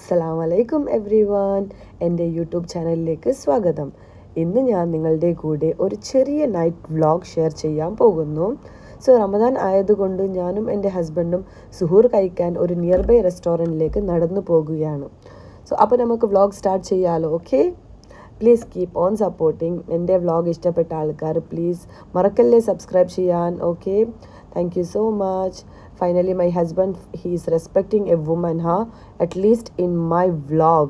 അസ്സലാമലൈക്കും എവ്രിവൺ, എൻ്റെ യൂട്യൂബ് ചാനലിലേക്ക് സ്വാഗതം. ഇന്ന് ഞാൻ നിങ്ങളുടെ കൂടെ ഒരു ചെറിയ നൈറ്റ് വ്ളോഗ് ഷെയർ ചെയ്യാൻ പോകുന്നു. റമദാൻ ആയതുകൊണ്ട് ഞാനും എൻ്റെ ഹസ്ബൻഡും സുഹൂർ കഴിക്കാൻ ഒരു നിയർ ബൈ റെസ്റ്റോറൻറ്റിലേക്ക് നടന്നു പോകുകയാണ്. അപ്പോൾ നമുക്ക് വ്ളോഗ് സ്റ്റാർട്ട് ചെയ്യാമല്ലോ. Okay, please keep on supporting. എൻ്റെ വ്ളോഗ് ഇഷ്ടപ്പെട്ട ആൾക്കാർ പ്ലീസ് മറക്കല്ലേ സബ്സ്ക്രൈബ് ചെയ്യാൻ. Okay, thank you so much. Finally, my husband, he is respecting a woman, at least in my vlog.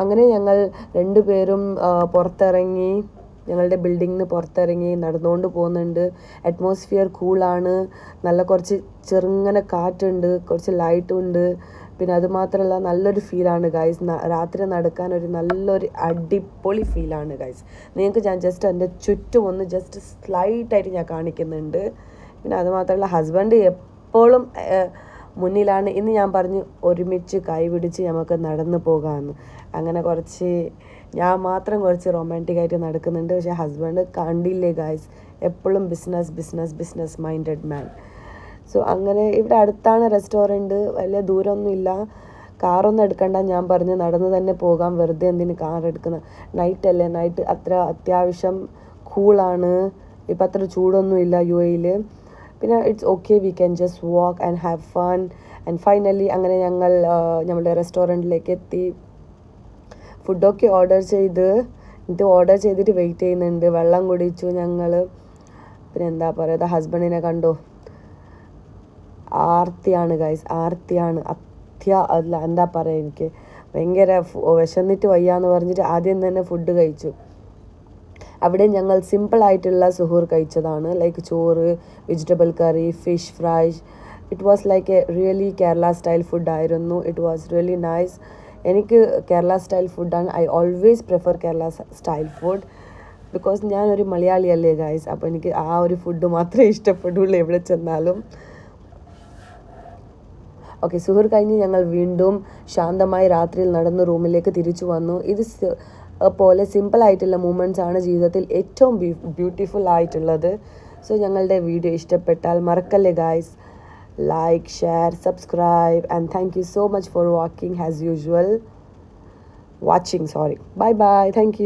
അങ്ങനെ ഞങ്ങൾ രണ്ടുപേരും പുറത്തിറങ്ങി, ഞങ്ങളുടെ ബിൽഡിങ്ങിൽ നിന്ന് പുറത്തിറങ്ങി നടന്നുകൊണ്ട് പോകുന്നുണ്ട്. അറ്റ്മോസ്ഫിയർ കൂളാണ്, നല്ല കുറച്ച് ചെറുങ്ങനെ കാറ്റുണ്ട്, കുറച്ച് ലൈറ്റും ഉണ്ട്. പിന്നെ അതുമാത്രമല്ല നല്ലൊരു ഫീലാണ് ഗൈസ്. രാത്രി നടക്കാൻ ഒരു നല്ലൊരു അടിപൊളി ഫീലാണ് ഗൈസ്. നിങ്ങൾക്ക് ഞാൻ ജസ്റ്റ് എൻ്റെ ചുറ്റും ഒന്ന് ജസ്റ്റ് സ്ലൈറ്റായിട്ട് ഞാൻ കാണിക്കുന്നുണ്ട്. പിന്നെ അതുമാത്രമല്ല ഹസ്ബൻഡ് എപ്പോഴും മുന്നിലാണ്. ഇന്ന് ഞാൻ പറഞ്ഞു ഒരുമിച്ച് കൈ പിടിച്ച് നമുക്ക് നടന്നു പോകാമെന്ന്. അങ്ങനെ ഞാൻ മാത്രം കുറച്ച് റൊമാൻറ്റിക്കായിട്ട് നടക്കുന്നുണ്ട്. പക്ഷേ ഹസ്ബൻഡ് കണ്ടില്ലേ ഗൈസ്, എപ്പോഴും ബിസിനസ് മൈൻഡഡ് മാൻ. അങ്ങനെ ഇവിടെ അടുത്താണ് റെസ്റ്റോറൻറ്റ്, വലിയ ദൂരമൊന്നുമില്ല. കാറൊന്നും എടുക്കണ്ട, ഞാൻ പറഞ്ഞു നടന്നു തന്നെ പോകാം, വെറുതെ എന്തിന് കാർ എടുക്കുന്നത്. നൈറ്റ് അല്ലേ, നൈറ്റ് അത്ര അത്യാവശ്യം കൂളാണ്. ഇപ്പം അത്ര ചൂടൊന്നുമില്ല യു എയിൽ. പിന്നെ it's okay, we can just walk and have fun. And finally അങ്ങനെ ഞങ്ങൾ ഞങ്ങളുടെ റെസ്റ്റോറൻറ്റിലേക്ക് എത്തി. ഫുഡൊക്കെ ഓർഡർ ചെയ്തിട്ട് വെയിറ്റ് ചെയ്യുന്നുണ്ട്. വെള്ളം കുടിച്ചു ഞങ്ങൾ. പിന്നെ എന്താ പറയുക, ഹസ്ബൻഡിനെ കണ്ടോ, ആർത്തിയാണ് ഗൈസ്, ആർത്തിയാണ്. അല്ല എന്താ പറയുക, എനിക്ക് ഭയങ്കര വിശന്നിട്ട് വയ്യാന്ന് പറഞ്ഞിട്ട് ആദ്യം തന്നെ ഫുഡ് കഴിച്ചു. അവിടെ ഞങ്ങൾ സിമ്പിളായിട്ടുള്ള സുഹൂർ കഴിച്ചതാണ്. ലൈക്ക് ചോറ്, വെജിറ്റബിൾ കറി, fish fry. It was like a really Kerala style ഫുഡായിരുന്നു. It was really nice. എനിക്ക് കേരള സ്റ്റൈൽ ഫുഡാണ്. I always prefer Kerala style food because ഞാനൊരു മലയാളിയല്ലേ ഗൈസ്. അപ്പോൾ എനിക്ക് ആ ഒരു ഫുഡ് മാത്രമേ ഇഷ്ടപ്പെടുള്ളൂ എവിടെ ചെന്നാലും. ഓക്കെ, സുഹൂർ കഴിഞ്ഞ് ഞങ്ങൾ വീണ്ടും ശാന്തമായി രാത്രിയിൽ നടന്ന് റൂമിലേക്ക് തിരിച്ചു വന്നു. ഇത് പോലെ സിമ്പിളായിട്ടുള്ള മൂമെൻറ്റ്സ് ആണ് ജീവിതത്തിൽ ഏറ്റവും ബ്യൂട്ടിഫുൾ ആയിട്ടുള്ളത്. ഞങ്ങളുടെ വീഡിയോ ഇഷ്ടപ്പെട്ടാൽ മറക്കല്ലേ guys, like, share, subscribe and thank you so much for watching. Bye bye, thank you.